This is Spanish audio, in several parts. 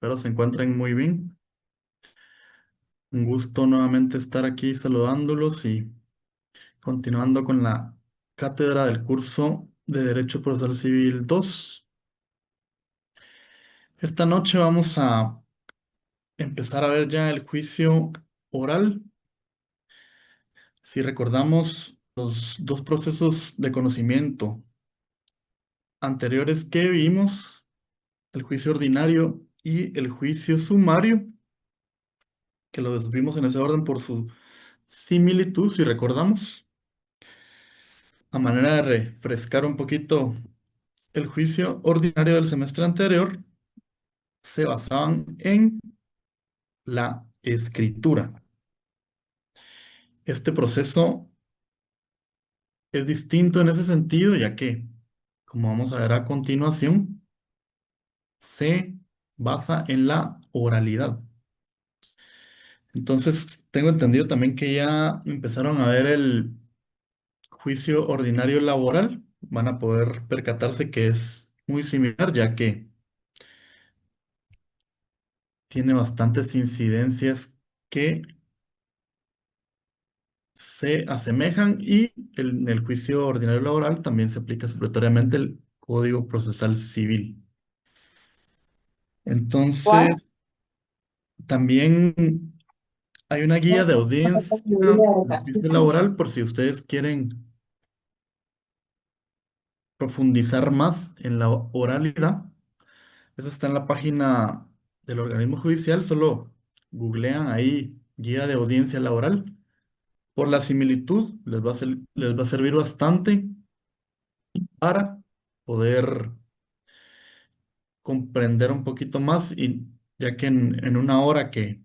Espero se encuentren muy bien. Un gusto nuevamente estar aquí saludándolos y continuando con la cátedra del curso de Derecho Procesal Civil 2. Esta noche vamos a empezar a ver ya el juicio oral. Si recordamos los dos procesos de conocimiento anteriores que vimos, el juicio ordinario y el juicio sumario, que lo vimos en ese orden por su similitud, si recordamos. A manera de refrescar un poquito, el juicio ordinario del semestre anterior se basaban en la escritura. Este proceso es distinto en ese sentido, ya que, como vamos a ver a continuación, se basa en la oralidad. Entonces, tengo entendido también que ya empezaron a ver el juicio ordinario laboral. Van a poder percatarse que es muy similar, ya que tiene bastantes incidencias que se asemejan y en el juicio ordinario laboral también se aplica supletoriamente el Código Procesal Civil. ¿Cuál? Entonces, también hay una No guía de sé, audiencia del juicio laboral por si ustedes quieren profundizar más en la oralidad. Esa está en la página del organismo judicial, solo googlean ahí guía de audiencia laboral. Por la similitud, les va a servir bastante para poder comprender un poquito más y ya que en una hora que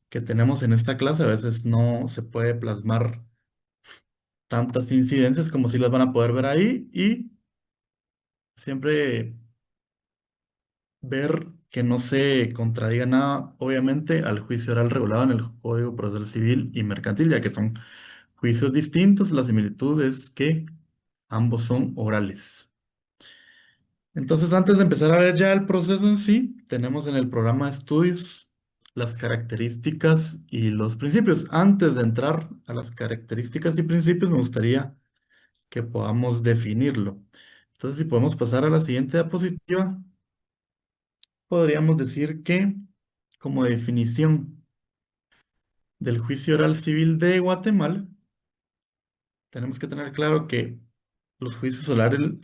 tenemos en esta clase a veces no se puede plasmar tantas incidencias como si las van a poder ver ahí y siempre ver que no se contradiga nada, obviamente, al juicio oral regulado en el Código Procesal Civil y Mercantil, ya que son juicios distintos. La similitud es que ambos son orales. Entonces, antes de empezar a ver ya el proceso en sí, tenemos en el programa de estudios las características y los principios. Antes de entrar a las características y principios, me gustaría que podamos definirlo. Entonces, si podemos pasar a la siguiente diapositiva, podríamos decir que como definición del juicio oral civil de Guatemala, tenemos que tener claro que los juicios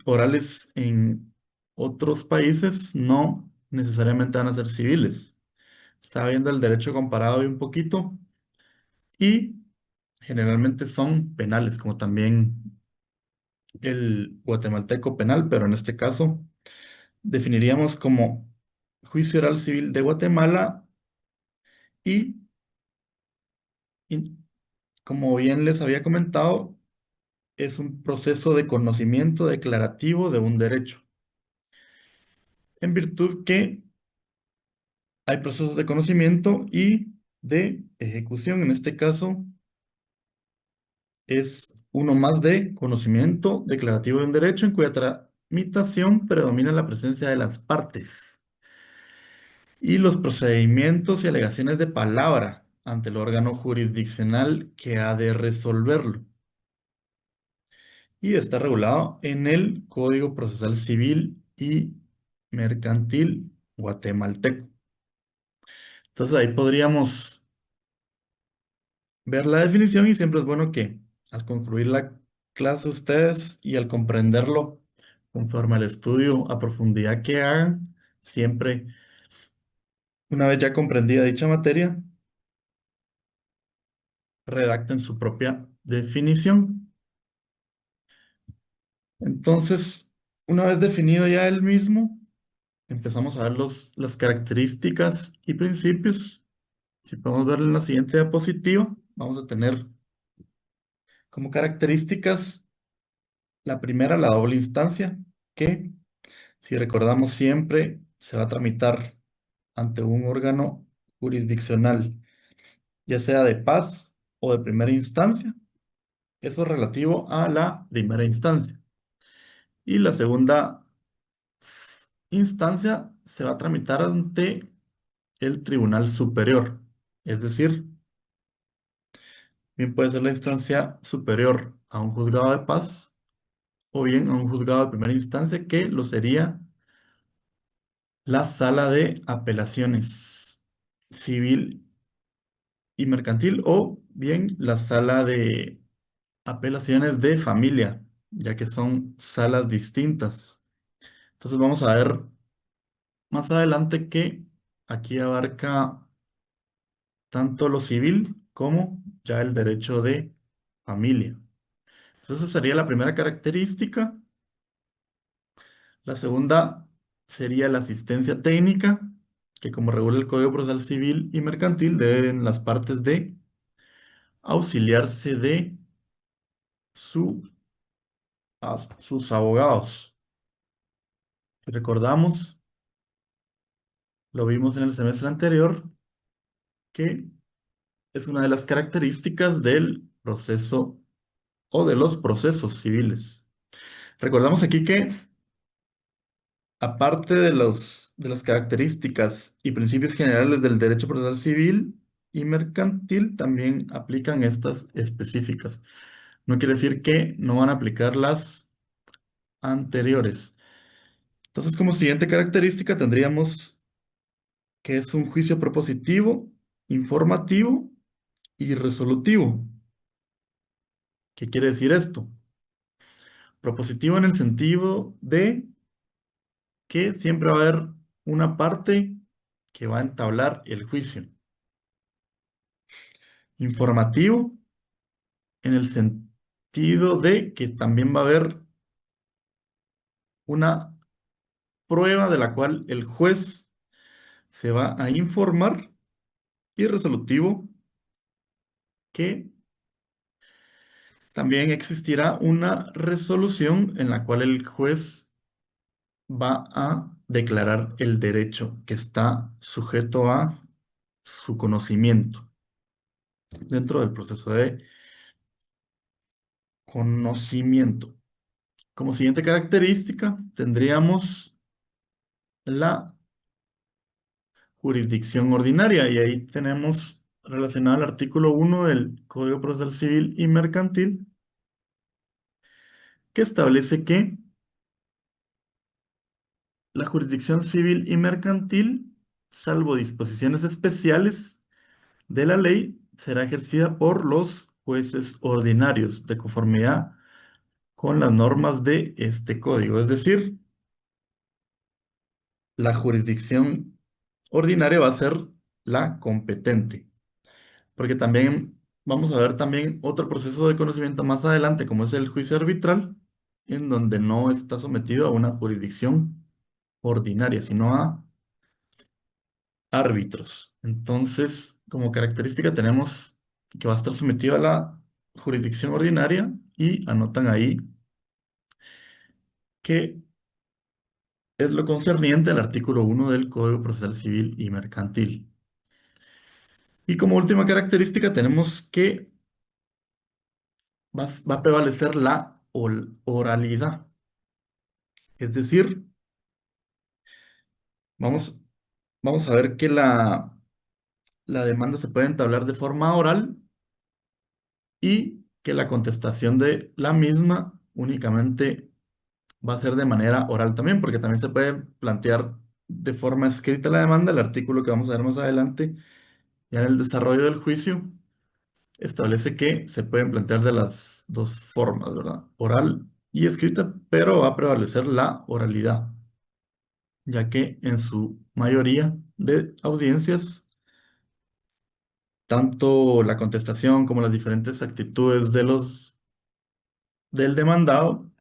orales en otros países no necesariamente van a ser civiles. Estaba viendo el derecho comparado y un poquito, y generalmente son penales, como también el guatemalteco penal, pero en este caso definiríamos como juicio oral civil de Guatemala y, y como bien les había comentado, es un proceso de conocimiento declarativo de un derecho, en virtud que hay procesos de conocimiento y de ejecución. En este caso es uno más de conocimiento declarativo de un derecho en cuya tramitación predomina la presencia de las partes y los procedimientos y alegaciones de palabra ante el órgano jurisdiccional que ha de resolverlo. Y está regulado en el Código Procesal Civil y Mercantil guatemalteco. Entonces ahí podríamos ver la definición y siempre es bueno que al concluir la clase ustedes y al comprenderlo conforme al estudio a profundidad que hagan, siempre una vez ya comprendida dicha materia, redacten su propia definición. Entonces, una vez definido ya el mismo, empezamos a ver las características y principios. Si podemos ver en la siguiente diapositiva, vamos a tener como características la primera, la doble instancia, que si recordamos siempre se va a tramitar ante un órgano jurisdiccional, ya sea de paz o de primera instancia. Eso es relativo a la primera instancia. Y la segunda instancia se va a tramitar ante el Tribunal Superior. Es decir, bien puede ser la instancia superior a un juzgado de paz o bien a un juzgado de primera instancia, que lo sería la sala de apelaciones civil y mercantil, o bien la sala de apelaciones de familia, ya que son salas distintas. Entonces vamos a ver más adelante que aquí abarca tanto lo civil como ya el derecho de familia. Entonces esa sería la primera característica. La segunda sería la asistencia técnica, que como regula el Código Procesal Civil y Mercantil, deben las partes de auxiliarse de su, sus abogados. Recordamos, lo vimos en el semestre anterior, que es una de las características del proceso o de los procesos civiles. Recordamos aquí que, aparte de de las características y principios generales del derecho procesal civil y mercantil, también aplican estas específicas. No quiere decir que no van a aplicar las anteriores. Entonces, como siguiente característica tendríamos que es un juicio propositivo, informativo y resolutivo. ¿Qué quiere decir esto? Propositivo en el sentido de que siempre va a haber una parte que va a entablar el juicio. Informativo en el sentido de que también va a haber una prueba de la cual el juez se va a informar, y resolutivo, que también existirá una resolución en la cual el juez va a declarar el derecho que está sujeto a su conocimiento dentro del proceso de conocimiento. Como siguiente característica, tendríamos la jurisdicción ordinaria, y ahí tenemos relacionado al artículo 1 del Código Procesal Civil y Mercantil, que establece que la jurisdicción civil y mercantil, salvo disposiciones especiales de la ley, será ejercida por los jueces ordinarios de conformidad con las normas de este código. Es decir, la jurisdicción ordinaria va a ser la competente, porque también vamos a ver también otro proceso de conocimiento más adelante, como es el juicio arbitral, en donde no está sometido a una jurisdicción ordinaria, sino a árbitros. Entonces, como característica tenemos que va a estar sometido a la jurisdicción ordinaria, y anotan ahí que es lo concerniente al artículo 1 del Código Procesal Civil y Mercantil. Y como última característica tenemos que va a prevalecer la oralidad. Es decir, vamos, vamos a ver que la demanda se puede entablar de forma oral, y que la contestación de la misma únicamente va a ser de manera oral también, porque también se puede plantear de forma escrita la demanda. El artículo que vamos a ver más adelante, ya en el desarrollo del juicio, establece que se pueden plantear de las dos formas, ¿verdad? Oral y escrita, pero va a prevalecer la oralidad, ya que en su mayoría de audiencias, tanto la contestación como las diferentes actitudes del demandado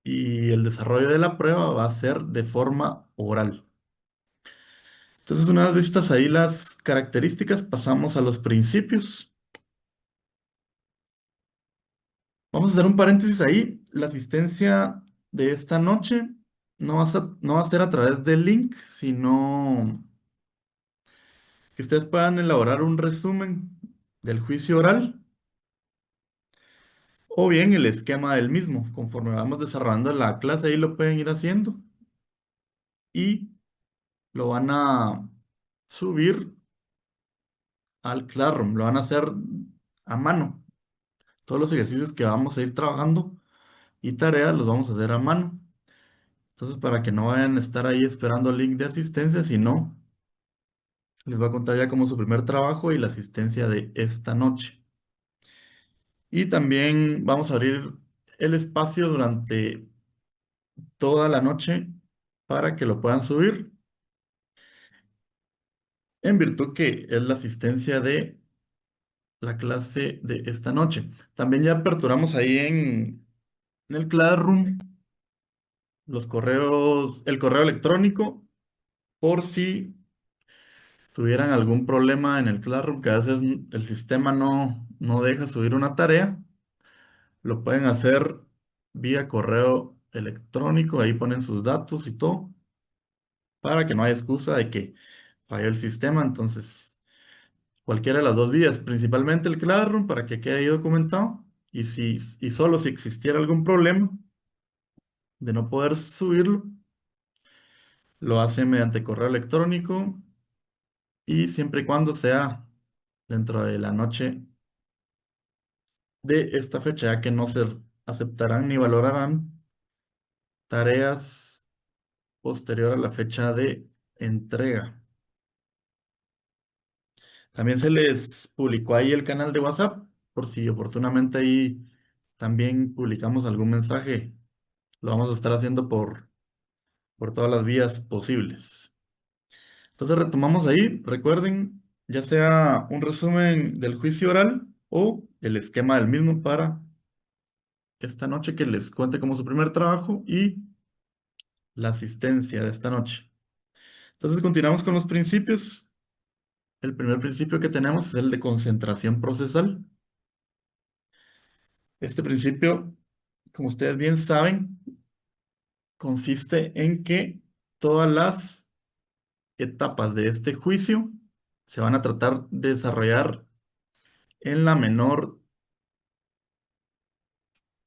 y el desarrollo de la prueba va a ser de forma oral. Entonces, una vez vistas ahí las características, pasamos a los principios. Vamos a hacer un paréntesis ahí. La asistencia de esta noche no va a ser a través del link, sino que ustedes puedan elaborar un resumen del juicio oral, o bien el esquema del mismo. Conforme vamos desarrollando la clase, ahí lo pueden ir haciendo y lo van a subir al Classroom. Lo van a hacer a mano. Todos los ejercicios que vamos a ir trabajando y tareas los vamos a hacer a mano. Entonces, para que no vayan a estar ahí esperando el link de asistencia, sino les voy a contar ya como su primer trabajo y la asistencia de esta noche. Y también vamos a abrir el espacio durante toda la noche para que lo puedan subir, en virtud que es la asistencia de la clase de esta noche. También ya aperturamos ahí en el Classroom los correos, el correo electrónico, por si tuvieran algún problema en el Classroom, que a veces el sistema no deja subir una tarea, lo pueden hacer vía correo electrónico, ahí ponen sus datos y todo, para que no haya excusa de que falló el sistema. Entonces, cualquiera de las dos vías, principalmente el Classroom, para que quede ahí documentado, y solo si existiera algún problema de no poder subirlo, lo hace mediante correo electrónico y siempre y cuando sea dentro de la noche de esta fecha, ya que no se aceptarán ni valorarán tareas posterior a la fecha de entrega. También se les publicó ahí el canal de WhatsApp, por si oportunamente ahí también publicamos algún mensaje. Lo vamos a estar haciendo por todas las vías posibles. Entonces retomamos ahí, recuerden, ya sea un resumen del juicio oral o el esquema del mismo para esta noche, que les cuente como su primer trabajo, y la asistencia de esta noche. Entonces continuamos con los principios. El primer principio que tenemos es el de concentración procesal. Este principio, como ustedes bien saben, consiste en que todas las etapas de este juicio se van a tratar de desarrollar en la menor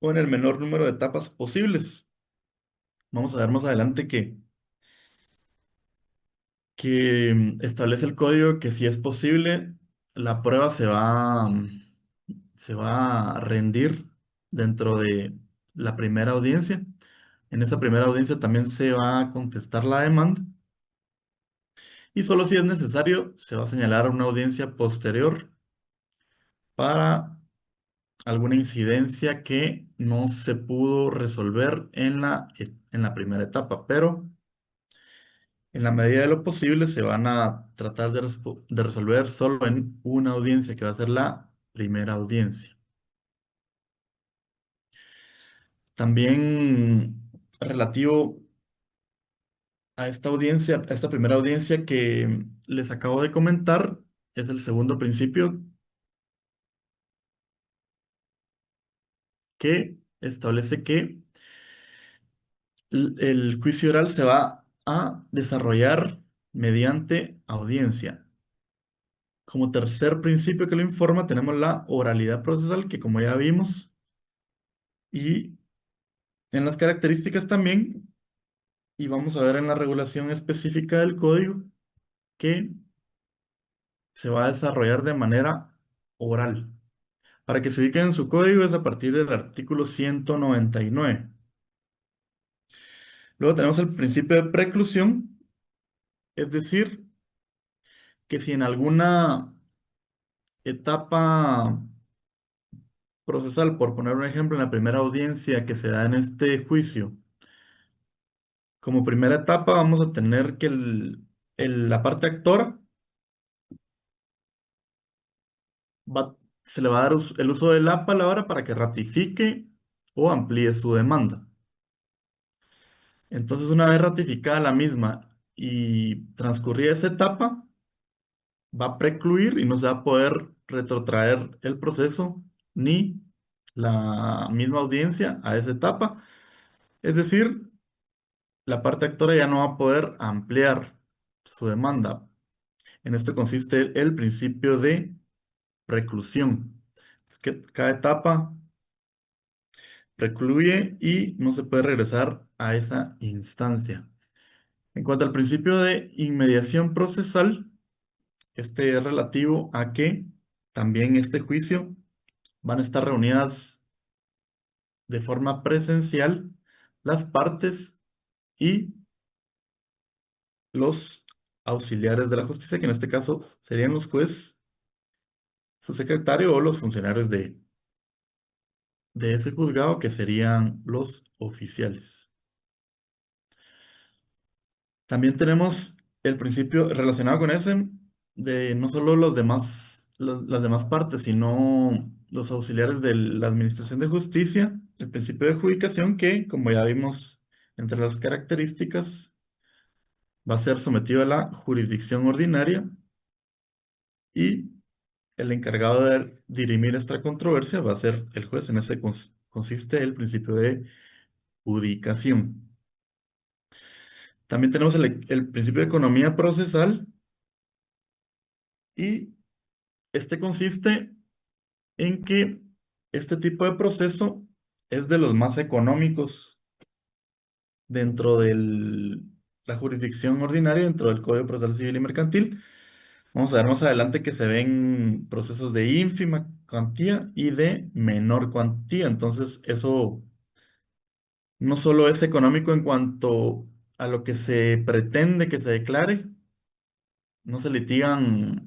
o en el menor número de etapas posibles. Vamos a ver más adelante que establece el código que, si es posible, la prueba se va a rendir dentro de la primera audiencia. En esa primera audiencia también se va a contestar la demanda, y solo si es necesario se va a señalar una audiencia posterior para alguna incidencia que no se pudo resolver en la primera etapa, pero en la medida de lo posible se van a tratar de resolver solo en una audiencia, que va a ser la primera audiencia. También relativo a esta audiencia, a esta primera audiencia que les acabo de comentar, es el segundo principio, que establece que el juicio oral se va a desarrollar mediante audiencia. Como tercer principio que lo informa, tenemos la oralidad procesal, que como ya vimos, y en las características también, y vamos a ver en la regulación específica del código, que se va a desarrollar de manera oral. Para que se ubiquen en su código, es a partir del artículo 199. Luego tenemos el principio de preclusión, es decir, que si en alguna etapa procesal, por poner un ejemplo, en la primera audiencia que se da en este juicio, como primera etapa vamos a tener que la parte actora se le va a dar el uso de la palabra para que ratifique o amplíe su demanda. Entonces, una vez ratificada la misma y transcurrida esa etapa, va a precluir y no se va a poder retrotraer el proceso ni la misma audiencia a esa etapa. Es decir, la parte actora ya no va a poder ampliar su demanda. En esto consiste el principio de preclusión. Es que cada etapa precluye y no se puede regresar a esa instancia. En cuanto al principio de inmediación procesal, Este es relativo a que también este juicio van a estar reunidas de forma presencial las partes y los auxiliares de la justicia, que en este caso serían los jueces, su secretario o los funcionarios de ese juzgado, que serían los oficiales. También tenemos el principio relacionado con ese de no solo los demás, las demás partes, sino los auxiliares de la Administración de Justicia, el principio de adjudicación que, como ya vimos entre las características, va a ser sometido a la jurisdicción ordinaria y el encargado de dirimir esta controversia va a ser el juez. En ese consiste el principio de judicación. También tenemos el principio de economía procesal y este consiste en que este tipo de proceso es de los más económicos dentro de la jurisdicción ordinaria, dentro del Código Procesal Civil y Mercantil. Vamos a ver más adelante que se ven procesos de ínfima cuantía y de menor cuantía. Entonces, eso no solo es económico en cuanto a lo que se pretende que se declare, no se litigan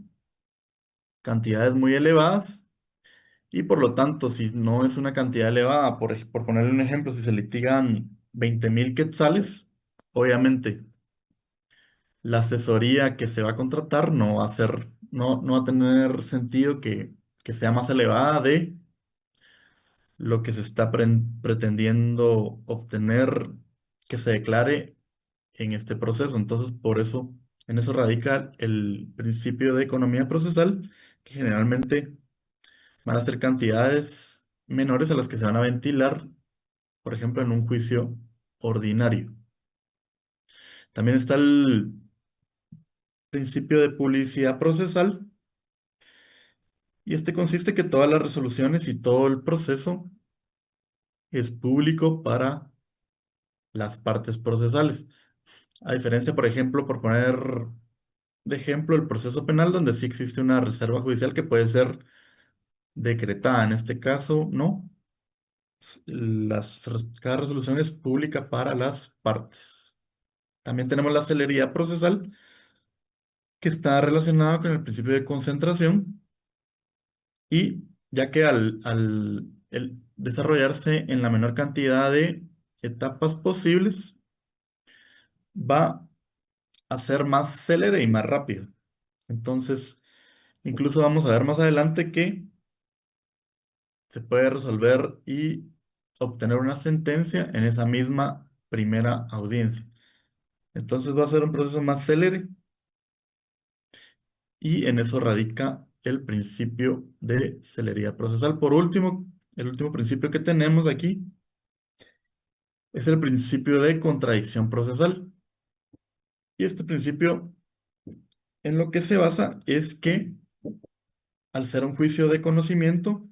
cantidades muy elevadas. Y por lo tanto, si no es una cantidad elevada, por ponerle un ejemplo, si se litigan 20.000 quetzales, obviamente la asesoría que se va a contratar no va a ser, no va a tener sentido que sea más elevada de lo que se está pretendiendo obtener que se declare en este proceso. Entonces, por eso, en eso radica el principio de economía procesal, que generalmente van a ser cantidades menores a las que se van a ventilar, por ejemplo, en un juicio ordinario. También está el principio de publicidad procesal, y este consiste que todas las resoluciones y todo el proceso es público para las partes procesales. A diferencia, por ejemplo, por poner de ejemplo el proceso penal, donde sí existe una reserva judicial que puede ser decretada. En este caso, no. Cada resolución es pública para las partes. También tenemos la celeridad procesal, que está relacionada con el principio de concentración, y ya que al el desarrollarse en la menor cantidad de etapas posibles, va a ser más célere y más rápido. Entonces, incluso vamos a ver más adelante que se puede resolver y obtener una sentencia en esa misma primera audiencia. Entonces va a ser un proceso más célere y en eso radica el principio de celeridad procesal. Por último, el último principio que tenemos aquí es el principio de contradicción procesal. Y este principio en lo que se basa es que al ser un juicio de conocimiento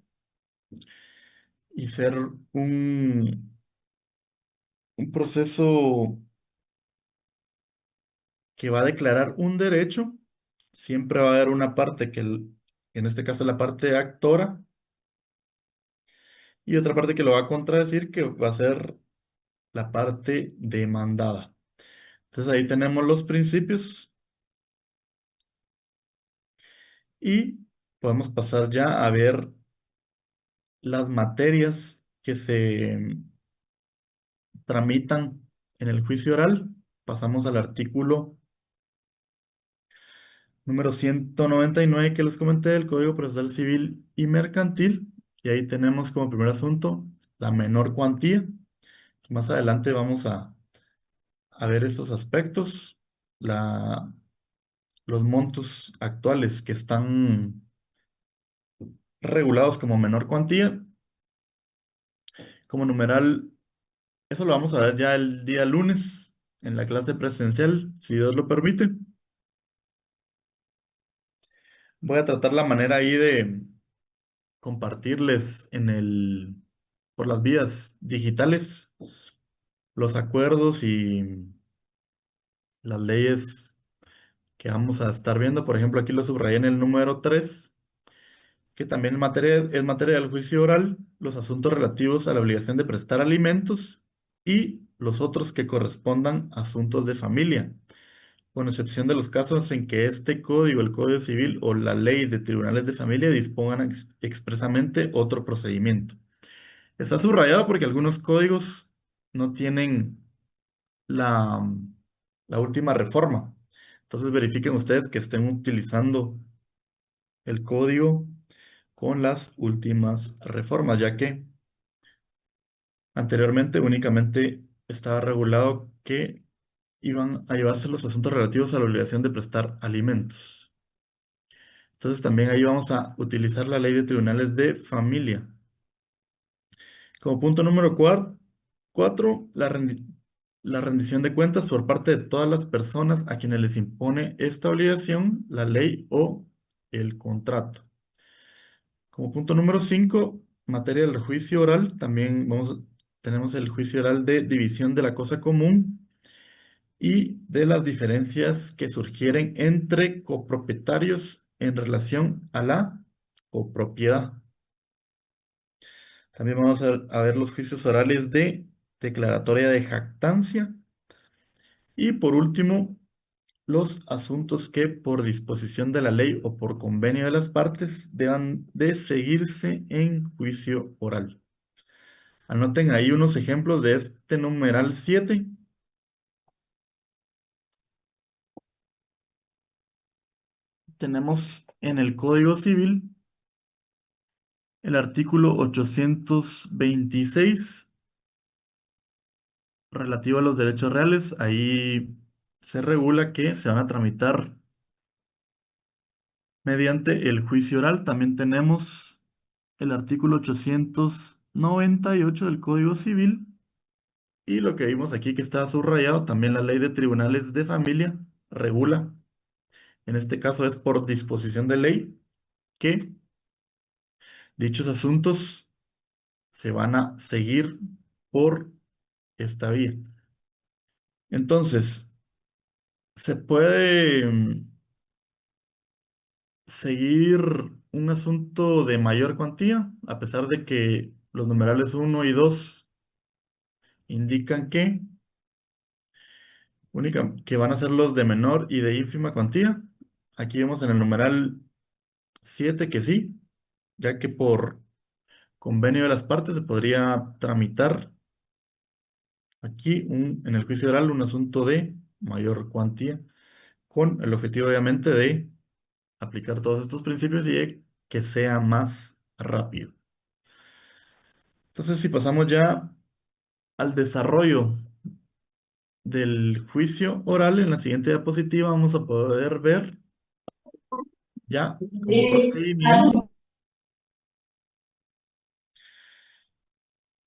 y ser un proceso que va a declarar un derecho, siempre va a haber una parte en este caso la parte actora, y otra parte que lo va a contradecir, que va a ser la parte demandada. Entonces ahí tenemos los principios y podemos pasar ya a ver las materias que se tramitan en el juicio oral. Pasamos al artículo número 199 que les comenté del Código Procesal Civil y Mercantil. Y ahí tenemos como primer asunto la menor cuantía. Más adelante vamos a ver estos aspectos. Los montos actuales que están regulados como menor cuantía, como numeral, eso lo vamos a ver ya el día lunes en la clase presencial, si Dios lo permite. Voy a tratar la manera ahí de compartirles por las vías digitales los acuerdos y las leyes que vamos a estar viendo. Por ejemplo, aquí lo subrayé en el número 3, que también es materia del juicio oral, los asuntos relativos a la obligación de prestar alimentos y los otros que correspondan a asuntos de familia, con excepción de los casos en que este código, el Código Civil o la ley de tribunales de familia dispongan expresamente otro procedimiento. Está subrayado porque algunos códigos no tienen la, la última reforma. Entonces verifiquen ustedes que estén utilizando el código con las últimas reformas, ya que anteriormente únicamente estaba regulado que iban a llevarse los asuntos relativos a la obligación de prestar alimentos. Entonces también ahí vamos a utilizar la ley de tribunales de familia. Como punto número 4, la rendición de cuentas por parte de todas las personas a quienes les impone esta obligación, la ley o el contrato. Como punto número 5, materia del juicio oral, también tenemos el juicio oral de división de la cosa común y de las diferencias que surgieren entre copropietarios en relación a la copropiedad. También vamos a ver los juicios orales de declaratoria de jactancia. Y por último, los asuntos que por disposición de la ley o por convenio de las partes deban de seguirse en juicio oral. Anoten ahí unos ejemplos de este numeral 7. Tenemos en el Código Civil el artículo 826 relativo a los derechos reales. Ahí se regula que se van a tramitar mediante el juicio oral. También tenemos el artículo 898 del Código Civil y lo que vimos aquí que está subrayado, también la ley de tribunales de familia regula, en este caso es por disposición de ley, que dichos asuntos se van a seguir por esta vía. Entonces, se puede seguir un asunto de mayor cuantía, a pesar de que los numerales 1 y 2 indican que van a ser los de menor y de ínfima cuantía. Aquí vemos en el numeral 7 que sí, ya que por convenio de las partes se podría tramitar aquí en el juicio oral un asunto de mayor cuantía, con el objetivo obviamente de aplicar todos estos principios y de que sea más rápido. Entonces, si pasamos ya al desarrollo del juicio oral, en la siguiente diapositiva vamos a poder ver ya como procedimiento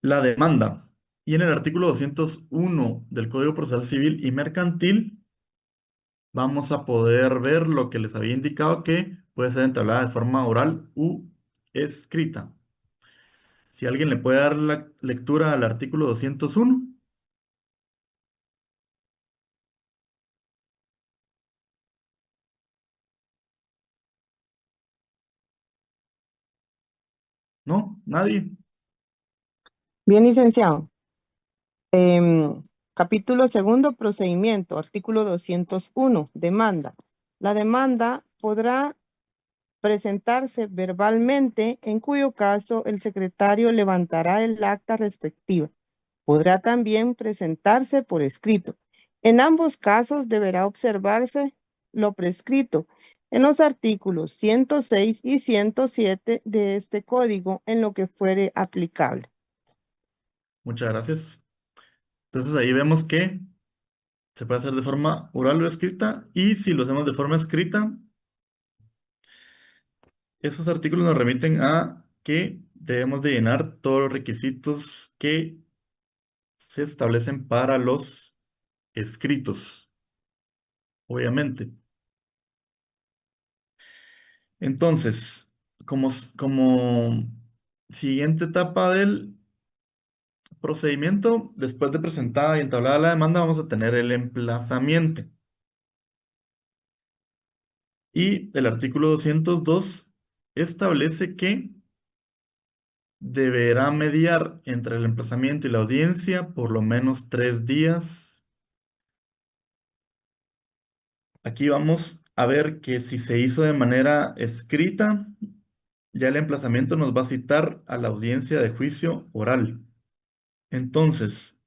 la demanda. Y en el artículo 201 del Código Procesal Civil y Mercantil vamos a poder ver lo que les había indicado que puede ser entablada de forma oral u escrita. Si alguien le puede dar la lectura al artículo 201. ¿No? ¿Nadie? Bien, licenciado. Em, Capítulo segundo, procedimiento, artículo 201, demanda. La demanda podrá presentarse verbalmente, en cuyo caso el secretario levantará el acta respectiva. Podrá también presentarse por escrito. En ambos casos deberá observarse lo prescrito en los artículos 106 y 107 de este código en lo que fuere aplicable. Muchas gracias. Entonces ahí vemos que se puede hacer de forma oral o escrita y si lo hacemos de forma escrita, esos artículos nos remiten a que debemos de llenar todos los requisitos que se establecen para los escritos, obviamente. Entonces, como siguiente etapa del procedimiento, después de presentada y entablada la demanda, vamos a tener el emplazamiento. Y el artículo 202 establece que deberá mediar entre el emplazamiento y la audiencia por lo menos 3 días. Aquí vamos a ver que si se hizo de manera escrita, ya el emplazamiento nos va a citar a la audiencia de juicio oral. Entonces,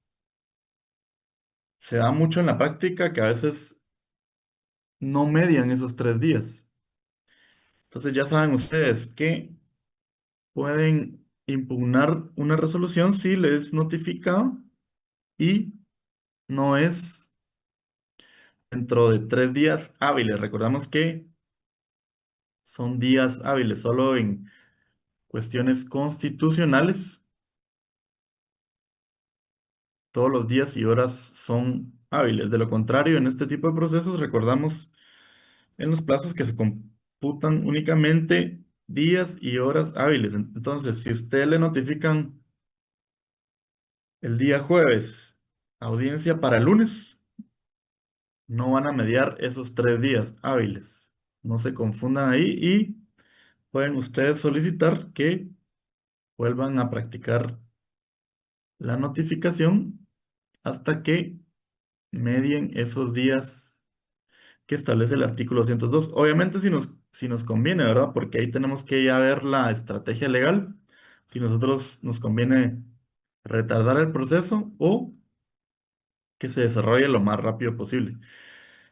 se da mucho en la práctica que a veces no median esos 3 días. Entonces ya saben ustedes que pueden impugnar una resolución si les notifica y no es dentro de 3 días hábiles. Recordamos que son días hábiles solo en cuestiones constitucionales. Todos los días y horas son hábiles. De lo contrario, en este tipo de procesos, recordamos en los plazos que se computan únicamente días y horas hábiles. Entonces, si usted le notifican el día jueves, audiencia para el lunes, no van a mediar esos 3 días hábiles. No se confundan ahí y pueden ustedes solicitar que vuelvan a practicar la notificación hasta que medien esos días que establece el artículo 202. Obviamente si nos conviene, ¿verdad? Porque ahí tenemos que ya ver la estrategia legal. Si nosotros nos conviene retardar el proceso o que se desarrolle lo más rápido posible.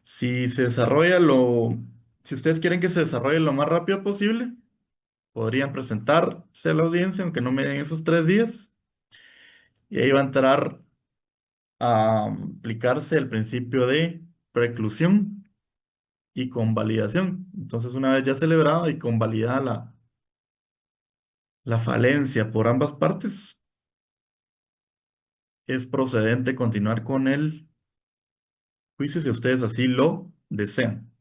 Si se desarrolla si ustedes quieren que se desarrolle lo más rápido posible, podrían presentarse a la audiencia, aunque no me den esos 3 días, y ahí va a entrar a aplicarse el principio de preclusión y convalidación. Entonces, una vez ya celebrada y convalidada la falencia por ambas partes, es procedente continuar con el juicio si ustedes así lo desean.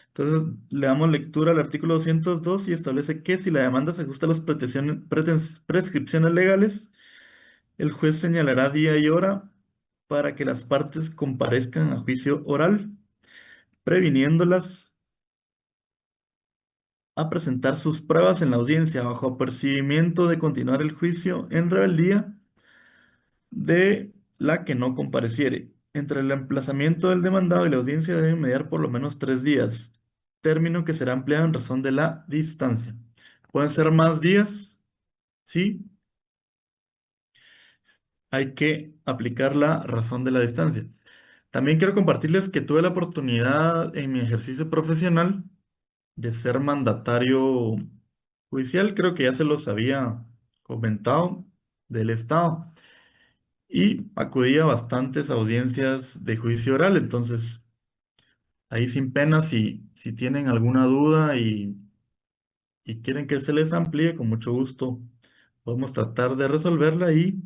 Entonces, le damos lectura al artículo 202 y establece que si la demanda se ajusta a las prescripciones legales, el juez señalará día y hora para que las partes comparezcan a juicio oral, previniéndolas a presentar sus pruebas en la audiencia bajo apercibimiento de continuar el juicio en rebeldía de la que no compareciere. Entre el emplazamiento del demandado y la audiencia deben mediar por lo menos 3 días, término que será empleado en razón de la distancia. Pueden ser más días, sí, hay que aplicar la razón de la distancia. También quiero compartirles que tuve la oportunidad en mi ejercicio profesional de ser mandatario judicial, creo que ya se los había comentado, del Estado, y acudí a bastantes audiencias de juicio oral, entonces ahí sin pena, si tienen alguna duda y quieren que se les amplíe, con mucho gusto podemos tratar de resolverla y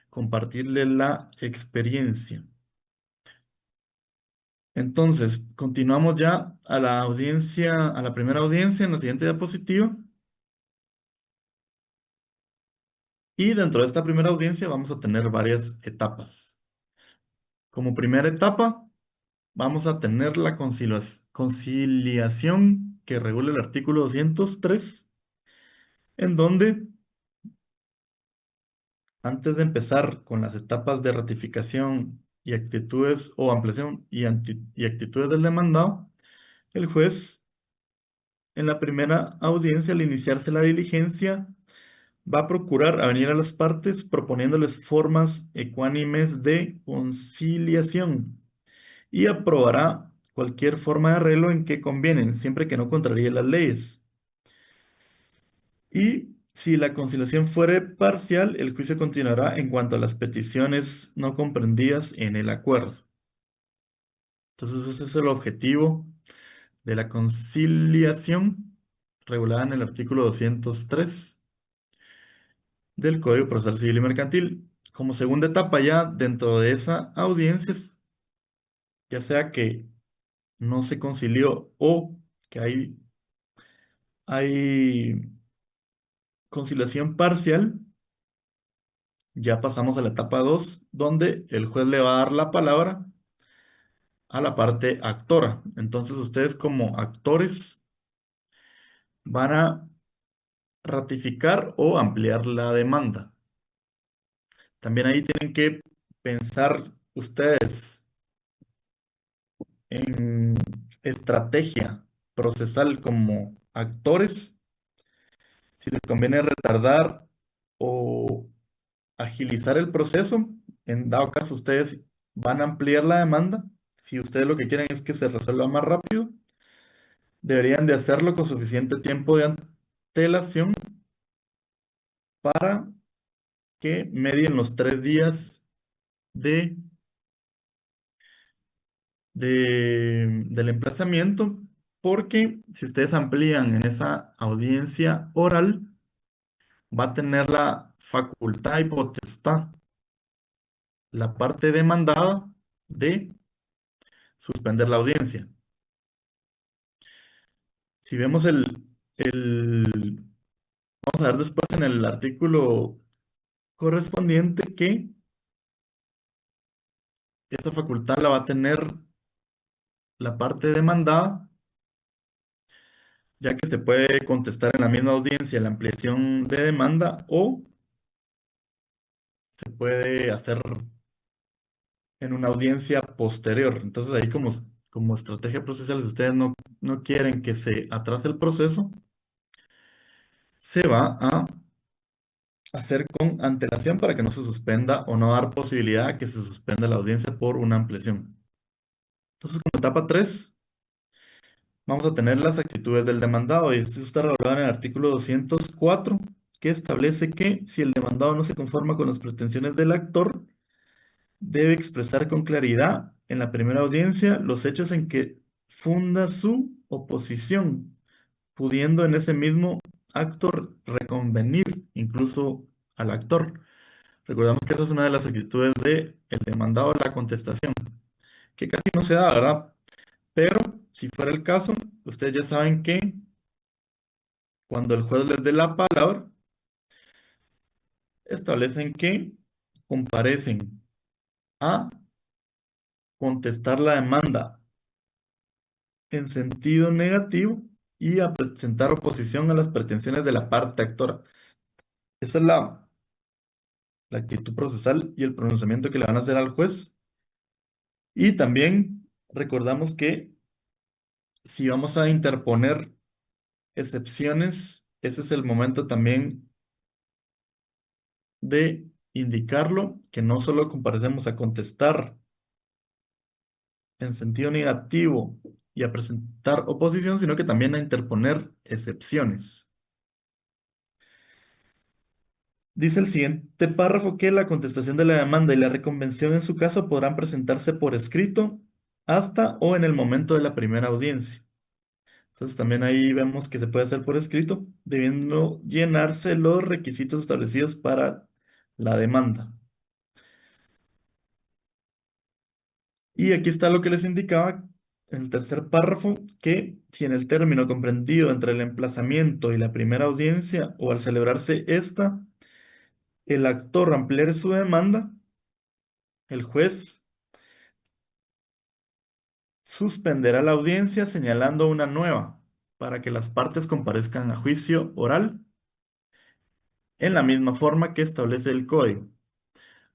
compartirle la experiencia. Entonces, continuamos ya a la audiencia, a la primera audiencia en la siguiente diapositiva. Y dentro de esta primera audiencia vamos a tener varias etapas. Como primera etapa, vamos a tener la conciliación que regula el artículo 203, en donde, antes de empezar con las etapas de ratificación y actitudes o ampliación y actitudes del demandado, el juez, en la primera audiencia, al iniciarse la diligencia, va a procurar avenir a las partes proponiéndoles formas ecuánimes de conciliación y aprobará cualquier forma de arreglo en que convienen, siempre que no contraríe las leyes. Y si la conciliación fuere parcial, el juicio continuará en cuanto a las peticiones no comprendidas en el acuerdo. Entonces, ese es el objetivo de la conciliación regulada en el artículo 203 del Código Procesal Civil y Mercantil. Como segunda etapa ya dentro de esa audiencia, ya sea que no se concilió o que hay conciliación parcial, ya pasamos a la etapa 2, donde el juez le va a dar la palabra a la parte actora. Entonces ustedes como actores van a ratificar o ampliar la demanda. También ahí tienen que pensar ustedes en estrategia procesal como actores, si les conviene retardar o agilizar el proceso. En dado caso, ustedes van a ampliar la demanda. Si ustedes lo que quieren es que se resuelva más rápido, deberían de hacerlo con suficiente tiempo de antelación para que medien los 3 días de, del emplazamiento, porque si ustedes amplían en esa audiencia oral, va a tener la facultad y potestad la parte demandada de suspender la audiencia. Si vemos vamos a ver después en el artículo correspondiente que esta facultad la va a tener la parte demandada, ya que se puede contestar en la misma audiencia la ampliación de demanda o se puede hacer en una audiencia posterior. Entonces ahí como estrategia procesal, si ustedes no quieren que se atrase el proceso, se va a hacer con antelación para que no se suspenda o no dar posibilidad a que se suspenda la audiencia por una ampliación. Entonces, como etapa 3 vamos a tener las actitudes del demandado y esto está regulado en el artículo 204 que establece que si el demandado no se conforma con las pretensiones del actor, debe expresar con claridad en la primera audiencia los hechos en que funda su oposición, pudiendo en ese mismo acto reconvenir incluso al actor. Recordamos que esa es una de las actitudes del demandado, la contestación, que casi no se da, ¿verdad? Pero si fuera el caso, ustedes ya saben que cuando el juez les dé la palabra, establecen que comparecen a contestar la demanda en sentido negativo y a presentar oposición a las pretensiones de la parte actora. Esa es la actitud procesal y el pronunciamiento que le van a hacer al juez. Y también recordamos que si vamos a interponer excepciones, ese es el momento también de indicarlo, que no solo comparecemos a contestar en sentido negativo y a presentar oposición, sino que también a interponer excepciones. Dice el siguiente párrafo que la contestación de la demanda y la reconvención en su caso podrán presentarse por escrito hasta o en el momento de la primera audiencia. Entonces también ahí vemos que se puede hacer por escrito, debiendo llenarse los requisitos establecidos para la demanda. Y aquí está lo que les indicaba en el tercer párrafo, que si en el término comprendido entre el emplazamiento y la primera audiencia o al celebrarse esta, el actor ampliare su demanda, el juez suspenderá la audiencia señalando una nueva para que las partes comparezcan a juicio oral en la misma forma que establece el código.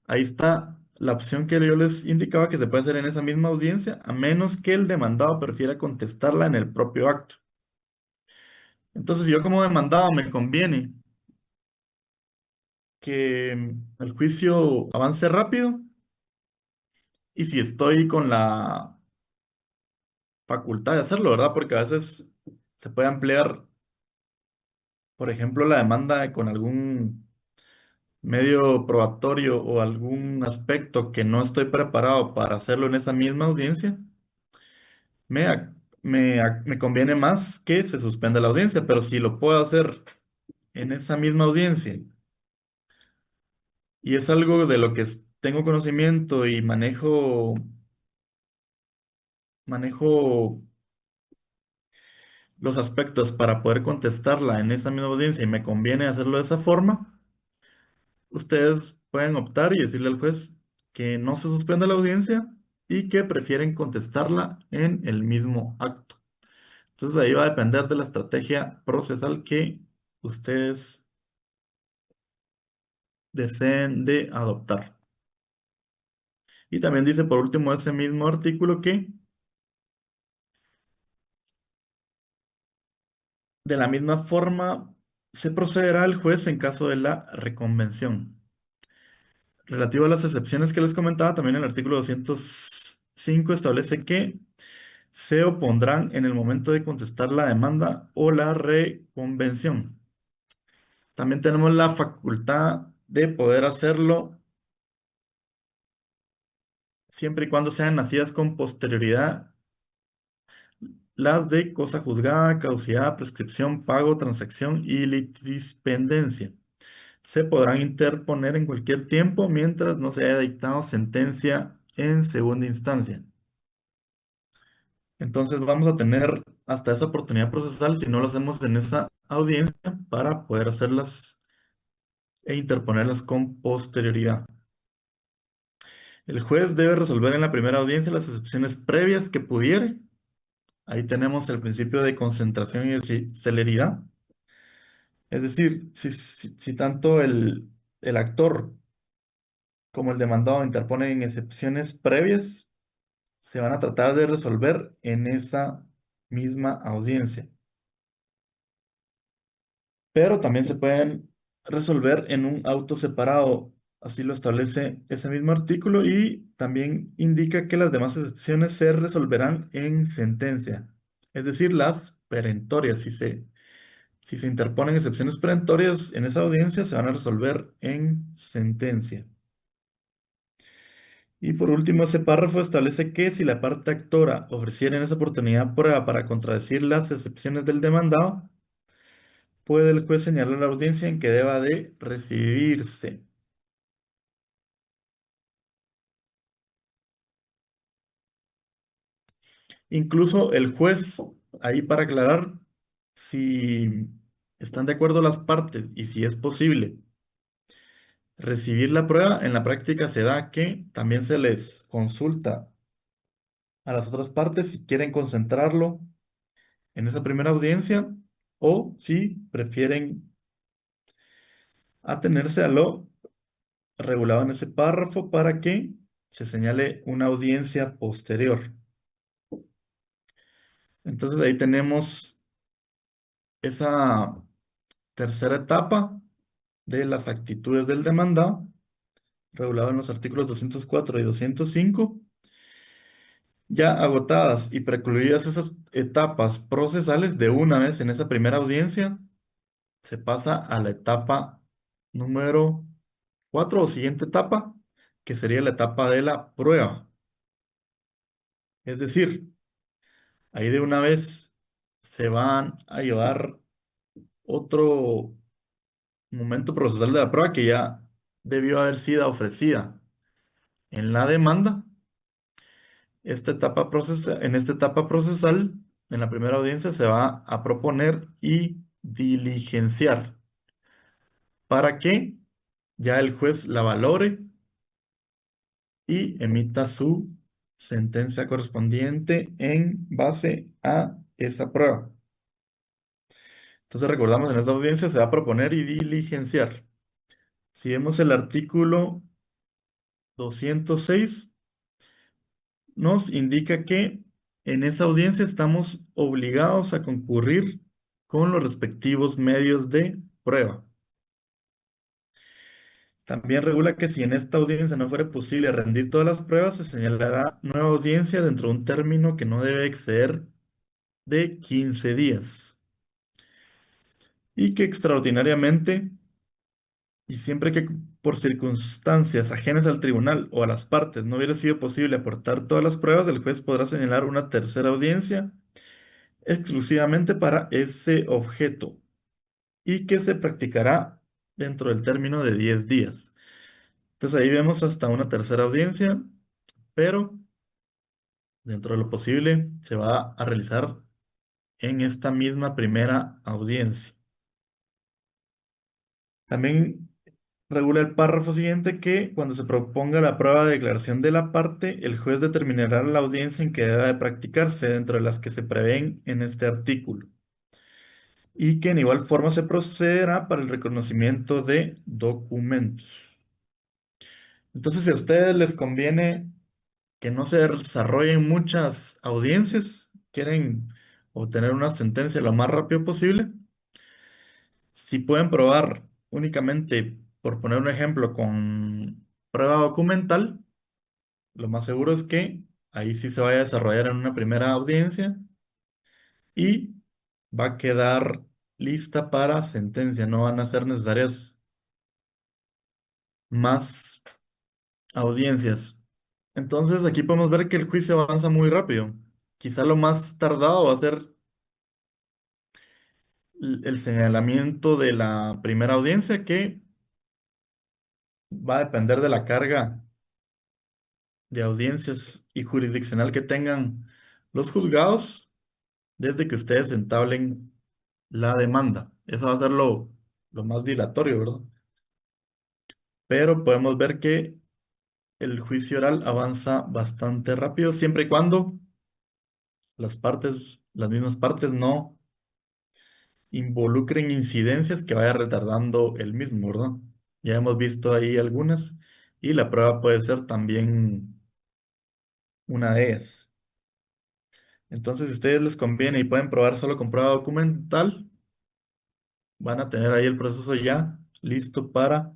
Ahí está la opción que yo les indicaba que se puede hacer en esa misma audiencia, a menos que el demandado prefiera contestarla en el propio acto. Entonces, si yo como demandado me conviene que el juicio avance rápido y si estoy con la facultad de hacerlo, ¿verdad? Porque a veces se puede ampliar, por ejemplo, la demanda con algún medio probatorio o algún aspecto que no estoy preparado para hacerlo en esa misma audiencia, me conviene más que se suspenda la audiencia, pero si lo puedo hacer en esa misma audiencia y es algo de lo que tengo conocimiento y manejo los aspectos para poder contestarla en esa misma audiencia y me conviene hacerlo de esa forma, ustedes pueden optar y decirle al juez que no se suspenda la audiencia y que prefieren contestarla en el mismo acto. Entonces ahí va a depender de la estrategia procesal que ustedes deseen de adoptar. Y también dice por último ese mismo artículo que de la misma forma se procederá el juez en caso de la reconvención. Relativo a las excepciones que les comentaba, también el artículo 205 establece que se opondrán en el momento de contestar la demanda o la reconvención. También tenemos la facultad de poder hacerlo siempre y cuando sean nacidas con posterioridad las de cosa juzgada, caducidad, prescripción, pago, transacción y litispendencia. Se podrán interponer en cualquier tiempo mientras no se haya dictado sentencia en segunda instancia. Entonces vamos a tener hasta esa oportunidad procesal si no lo hacemos en esa audiencia para poder hacerlas e interponerlas con posterioridad. El juez debe resolver en la primera audiencia las excepciones previas que pudiere. Ahí tenemos el principio de concentración y de celeridad. Es decir, si tanto el actor como el demandado interponen excepciones previas, se van a tratar de resolver en esa misma audiencia. Pero también se pueden resolver en un auto separado. Así lo establece ese mismo artículo y también indica que las demás excepciones se resolverán en sentencia, es decir, las perentorias. Si se interponen excepciones perentorias en esa audiencia, se van a resolver en sentencia. Y por último, ese párrafo establece que si la parte actora ofreciera en esa oportunidad prueba para contradecir las excepciones del demandado, puede el juez señalar a la audiencia en que deba de recibirse. Incluso el juez, ahí para aclarar, si están de acuerdo las partes y si es posible recibir la prueba, en la práctica se da que también se les consulta a las otras partes si quieren concentrarlo en esa primera audiencia o si prefieren atenerse a lo regulado en ese párrafo para que se señale una audiencia posterior. Entonces ahí tenemos esa tercera etapa de las actitudes del demandado, regulado en los artículos 204 y 205. Ya agotadas y precluidas esas etapas procesales, de una vez en esa primera audiencia, se pasa a la etapa número 4 o siguiente etapa, que sería la etapa de la prueba. Es decir, ahí de una vez se van a llevar otro momento procesal de la prueba que ya debió haber sido ofrecida en la demanda. En esta etapa procesal, en la primera audiencia, se va a proponer y diligenciar para que ya el juez la valore y emita su sentencia correspondiente en base a esa prueba. Entonces recordamos, en esta audiencia se va a proponer y diligenciar. Si vemos el artículo 206, nos indica que en esa audiencia estamos obligados a concurrir con los respectivos medios de prueba. También regula que si en esta audiencia no fuera posible rendir todas las pruebas, se señalará nueva audiencia dentro de un término que no debe exceder de 15 días y que extraordinariamente y siempre que por circunstancias ajenas al tribunal o a las partes no hubiera sido posible aportar todas las pruebas, el juez podrá señalar una tercera audiencia exclusivamente para ese objeto y que se practicará dentro del término de 10 días. Entonces ahí vemos hasta una tercera audiencia, pero dentro de lo posible se va a realizar en esta misma primera audiencia. También regula el párrafo siguiente que cuando se proponga la prueba de declaración de la parte, el juez determinará la audiencia en que deba de practicarse dentro de las que se prevén en este artículo y que en igual forma se procederá para el reconocimiento de documentos. Entonces, si a ustedes les conviene que no se desarrollen muchas audiencias, quieren obtener una sentencia lo más rápido posible, si pueden probar únicamente, por poner un ejemplo, con prueba documental, lo más seguro es que ahí sí se vaya a desarrollar en una primera audiencia y va a quedar lista para sentencia. No van a ser necesarias más audiencias. Entonces aquí podemos ver que el juicio avanza muy rápido. Quizá lo más tardado va a ser el señalamiento de la primera audiencia, que va a depender de la carga de audiencias y jurisdiccional que tengan los juzgados desde que ustedes entablen la demanda. Eso va a ser lo más dilatorio, ¿verdad? Pero podemos ver que el juicio oral avanza bastante rápido, siempre y cuando las mismas partes no involucren incidencias que vaya retardando el mismo, ¿verdad? Ya hemos visto ahí algunas y la prueba puede ser también una de ellas. Entonces, si a ustedes les conviene y pueden probar solo con prueba documental, van a tener ahí el proceso ya listo para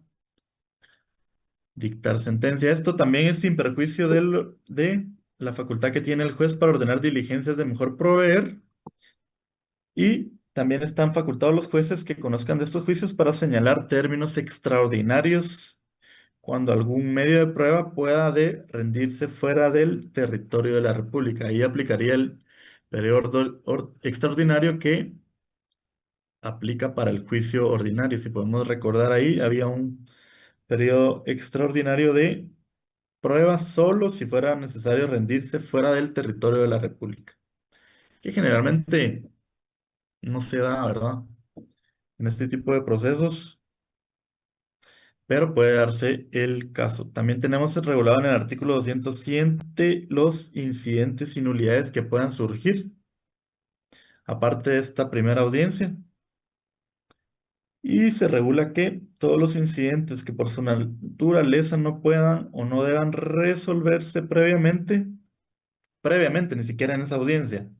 dictar sentencia. Esto también es sin perjuicio de la facultad que tiene el juez para ordenar diligencias de mejor proveer, y también están facultados los jueces que conozcan de estos juicios para señalar términos extraordinarios cuando algún medio de prueba pueda de rendirse fuera del territorio de la República. Ahí aplicaría el periodo extraordinario que aplica para el juicio ordinario. Si podemos recordar ahí, había un periodo extraordinario de prueba solo si fuera necesario rendirse fuera del territorio de la República, que generalmente no se da, ¿verdad? En este tipo de procesos, pero puede darse el caso. También tenemos regulado en el artículo 207 los incidentes y nulidades que puedan surgir, aparte de esta primera audiencia, y se regula que todos los incidentes que por su naturaleza no puedan o no deban resolverse previamente, ni siquiera en esa audiencia.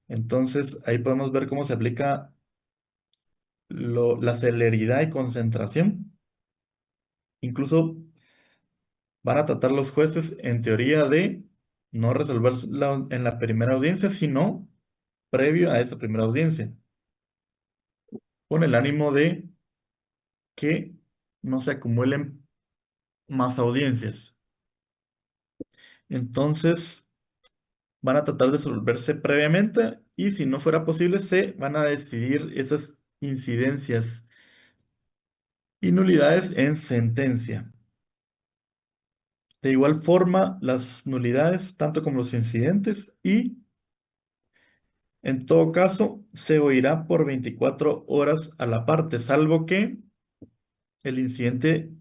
Entonces, ahí podemos ver cómo se aplica la celeridad y concentración. Incluso van a tratar los jueces, en teoría, de no resolver en la primera audiencia, sino previo a esa primera audiencia, con el ánimo de que no se acumulen más audiencias. Entonces, van a tratar de resolverse previamente y si no fuera posible, se van a decidir esas incidencias y nulidades en sentencia. De igual forma, las nulidades, tanto como los incidentes, y en todo caso, se oirá por 24 horas a la parte, salvo que el incidente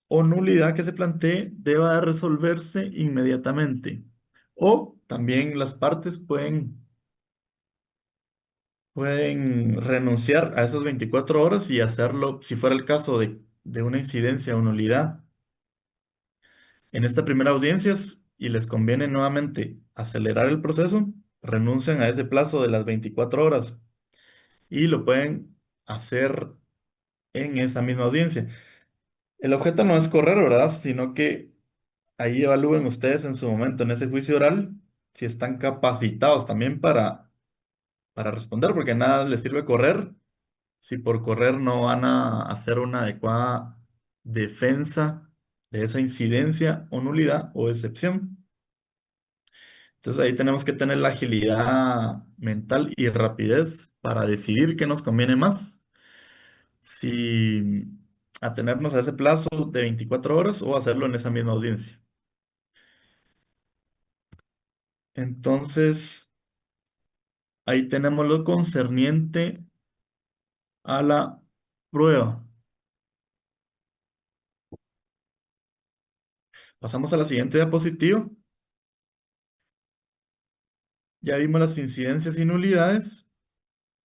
o nulidad que se plantee deba de resolverse inmediatamente. O también las partes pueden renunciar a esas 24 horas y hacerlo, si fuera el caso de una incidencia o nulidad en esta primera audiencia y les conviene nuevamente acelerar el proceso, renuncian a ese plazo de las 24 horas y lo pueden hacer en esa misma audiencia. El objeto no es correr, ¿verdad? Sino que ahí evalúen ustedes en su momento, en ese juicio oral, si están capacitados también para responder, porque nada les sirve correr si por correr no van a hacer una adecuada defensa de esa incidencia o nulidad o excepción. Entonces ahí tenemos que tener la agilidad mental y rapidez para decidir qué nos conviene más, si atenernos a ese plazo de 24 horas o hacerlo en esa misma audiencia. Entonces, ahí tenemos lo concerniente a la prueba. Pasamos a la siguiente diapositiva. Ya vimos las incidencias y nulidades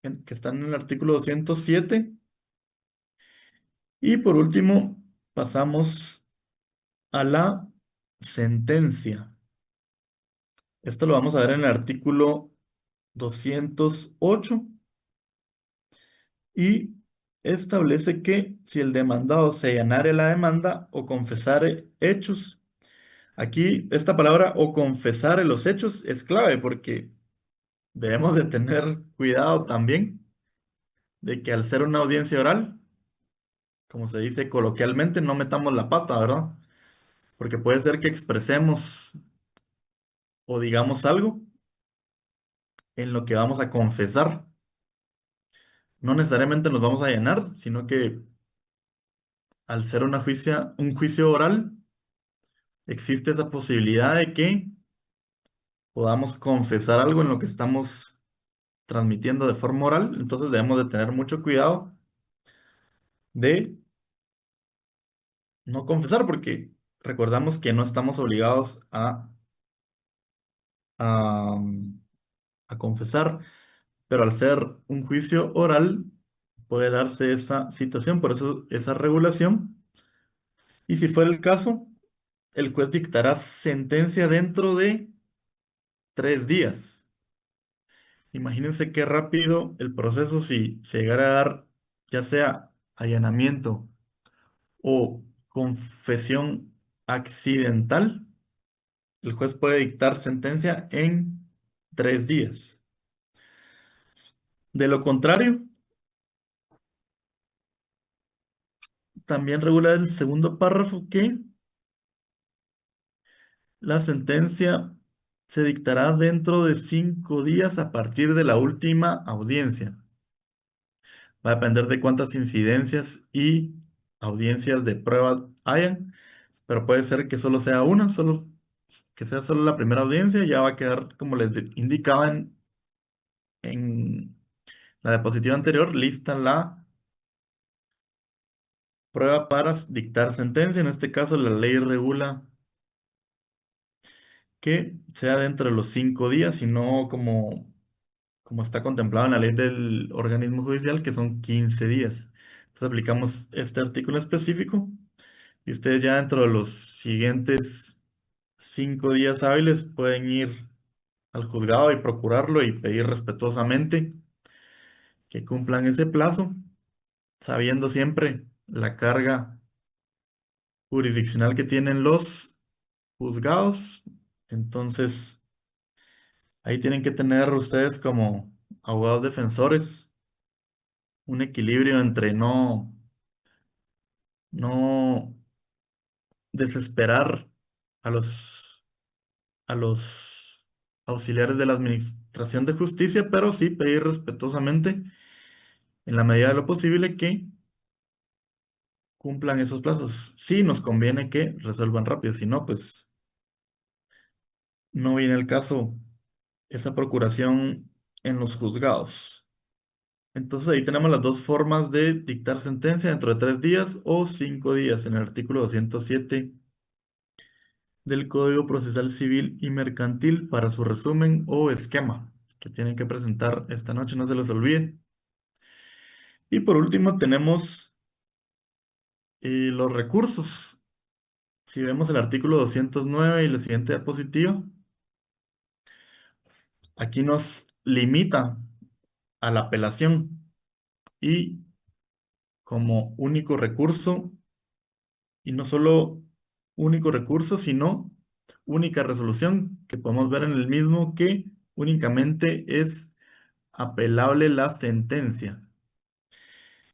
que están en el artículo 207. Y por último, pasamos a la sentencia. Esto lo vamos a ver en el artículo 208 y establece que si el demandado se allanare la demanda o confesare hechos, aquí esta palabra o confesare los hechos es clave porque debemos de tener cuidado también de que al ser una audiencia oral, como se dice coloquialmente, no metamos la pata, ¿verdad? Porque puede ser que expresemos o digamos algo en lo que vamos a confesar. No necesariamente nos vamos a llenar, sino que al ser un juicio oral, existe esa posibilidad de que podamos confesar algo en lo que estamos transmitiendo de forma oral. Entonces debemos de tener mucho cuidado de no confesar, porque recordamos que no estamos obligados a, a confesar, pero al ser un juicio oral puede darse esa situación, por eso esa regulación. Y si fuera el caso, el juez dictará sentencia dentro de 3 días. Imagínense qué rápido el proceso si se llegara a dar ya sea allanamiento o confesión accidental, el juez puede dictar sentencia en 3 días. De lo contrario, también regula el segundo párrafo que la sentencia se dictará dentro de 5 días a partir de la última audiencia. Va a depender de cuántas incidencias y audiencias de prueba hayan, pero puede ser que solo sea una, que sea solo la primera audiencia, ya va a quedar, como les indicaba en la diapositiva anterior, lista la prueba para dictar sentencia. En este caso, la ley regula que sea dentro de los 5 días y no como está contemplado en la ley del organismo judicial, que son 15 días. Entonces aplicamos este artículo específico y ustedes ya dentro de los siguientes 5 días hábiles pueden ir al juzgado y procurarlo y pedir respetuosamente que cumplan ese plazo, sabiendo siempre la carga jurisdiccional que tienen los juzgados. Entonces, ahí tienen que tener ustedes como abogados defensores un equilibrio entre no desesperar a los auxiliares de la Administración de Justicia, pero sí pedir respetuosamente, en la medida de lo posible, que cumplan esos plazos. Sí, nos conviene que resuelvan rápido, si no, pues no viene el caso esa procuración en los juzgados. Entonces ahí tenemos las dos formas de dictar sentencia dentro de 3 días o 5 días en el artículo 207 del Código Procesal Civil y Mercantil para su resumen o esquema que tienen que presentar esta noche, no se les olvide. Y por último tenemos los recursos. Si vemos el artículo 209 y la siguiente diapositiva, aquí nos limita a la apelación y como único recurso, y no solo único recurso, sino única resolución que podemos ver en el mismo que únicamente es apelable la sentencia.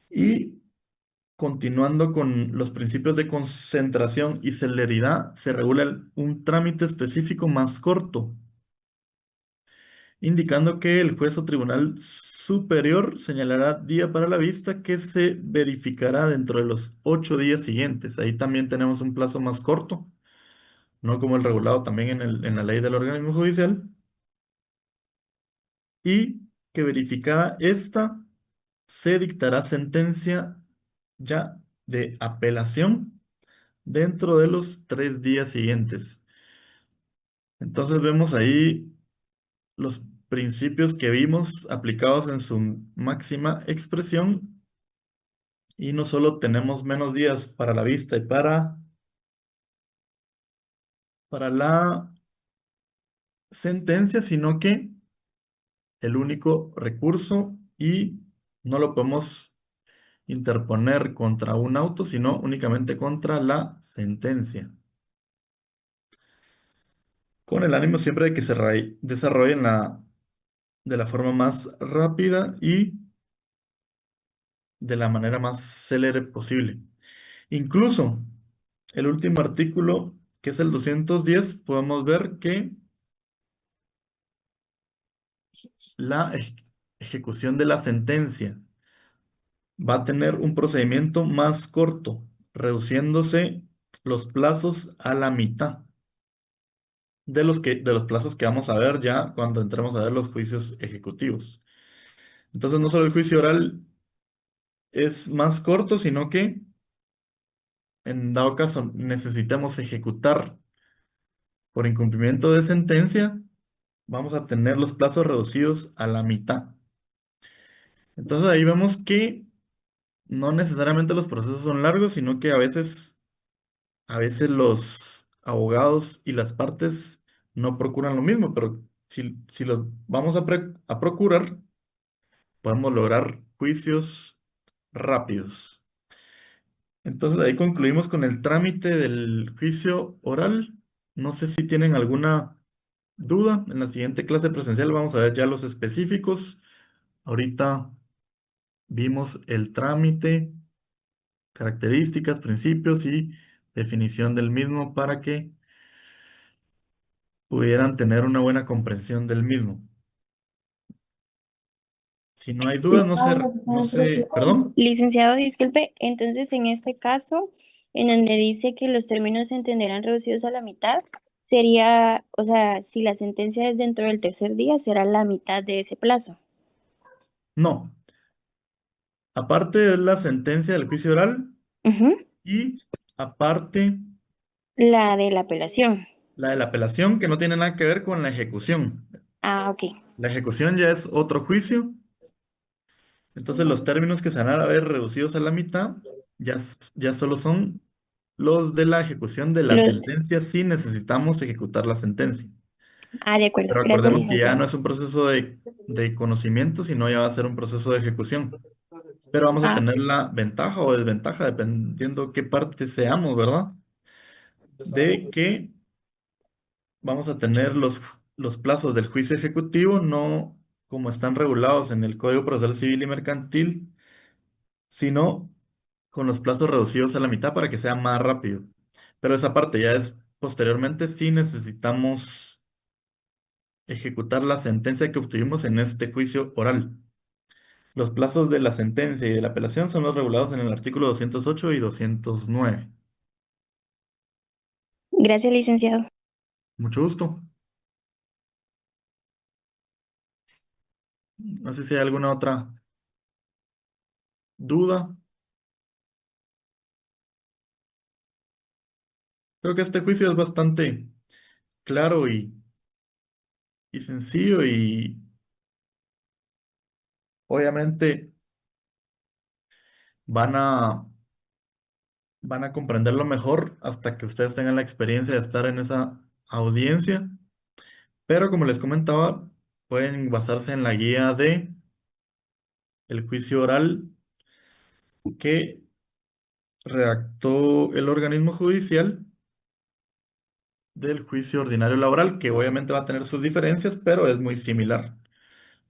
Y continuando con los principios de concentración y celeridad, se regula un trámite específico más corto, indicando que el juez o tribunal superior señalará día para la vista que se verificará dentro de los 8 días siguientes. Ahí también tenemos un plazo más corto, no como el regulado también en la ley del organismo judicial, y que verificada esta, se dictará sentencia ya de apelación dentro de los 3 días siguientes. Entonces vemos ahí los principios que vimos aplicados en su máxima expresión y no solo tenemos menos días para la vista y para la sentencia, sino que el único recurso y no lo podemos interponer contra un auto, sino únicamente contra la sentencia, con el ánimo siempre de que se desarrollen de la forma más rápida y de la manera más célere posible. Incluso el último artículo, que es el 210, podemos ver que la ejecución de la sentencia va a tener un procedimiento más corto, reduciéndose los plazos a la mitad de los plazos que vamos a ver ya cuando entremos a ver los juicios ejecutivos. Entonces, no solo el juicio oral es más corto, sino que en dado caso necesitemos ejecutar por incumplimiento de sentencia, vamos a tener los plazos reducidos a la mitad. Entonces ahí vemos que no necesariamente los procesos son largos, sino que a veces los abogados y las partes no procuran lo mismo, pero si los vamos a procurar, podemos lograr juicios rápidos. Entonces ahí concluimos con el trámite del juicio oral. No sé si tienen alguna duda. En la siguiente clase presencial vamos a ver ya los específicos. Ahorita vimos el trámite, características, principios y definición del mismo para que pudieran tener una buena comprensión del mismo. Si no hay dudas, no sé, perdón. Licenciado, disculpe, entonces en este caso, en donde dice que los términos se entenderán reducidos a la mitad, sería, o sea, si la sentencia es dentro del tercer día, será la mitad de ese plazo. No. Aparte de la sentencia del juicio oral Ujú. y aparte La de la apelación. la de la apelación que no tiene nada que ver con la ejecución. Ah, ok. La ejecución ya es otro juicio. Entonces los términos que se van a ver reducidos a la mitad ya solo son los de la ejecución de la Los... sentencia si necesitamos ejecutar la sentencia. Ah, de acuerdo. Pero Gracias, acordemos que ya licenciado. no es un proceso de conocimiento, sino ya va a ser un proceso de ejecución. Pero vamos a Ah, tener la ventaja o desventaja, dependiendo qué parte seamos, ¿verdad? De que vamos a tener los plazos del juicio ejecutivo, no como están regulados en el Código Procesal Civil y Mercantil, sino con los plazos reducidos a la mitad para que sea más rápido. Pero esa parte ya es posteriormente si necesitamos ejecutar la sentencia que obtuvimos en este juicio oral. Los plazos de la sentencia y de la apelación son los regulados en el artículo 208 y 209. gracias, licenciado. Mucho gusto. No sé si hay alguna otra duda. Creo que este juicio es bastante claro y sencillo y obviamente van a, van a comprenderlo mejor hasta que ustedes tengan la experiencia de estar en esa audiencia. Pero como les comentaba, pueden basarse en la guía de el juicio oral que redactó el organismo judicial del juicio ordinario laboral, que obviamente va a tener sus diferencias, pero es muy similar.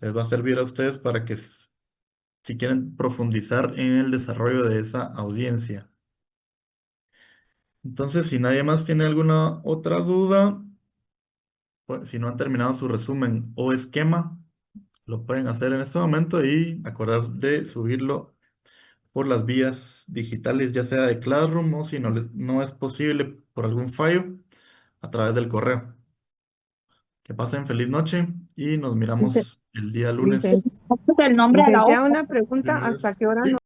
Les va a servir a ustedes para que si quieren profundizar en el desarrollo de esa audiencia. Entonces, si nadie más tiene alguna otra duda, pues, si no han terminado su resumen o esquema, lo pueden hacer en este momento y acordar de subirlo por las vías digitales, ya sea de Classroom o si no es posible por algún fallo, a través del correo. Que pasen feliz noche y nos Lic- miramos el día licen- lunes. El nombre a la Licenciada, obra. una pregunta, Primero ¿hasta Dios. qué hora Sí.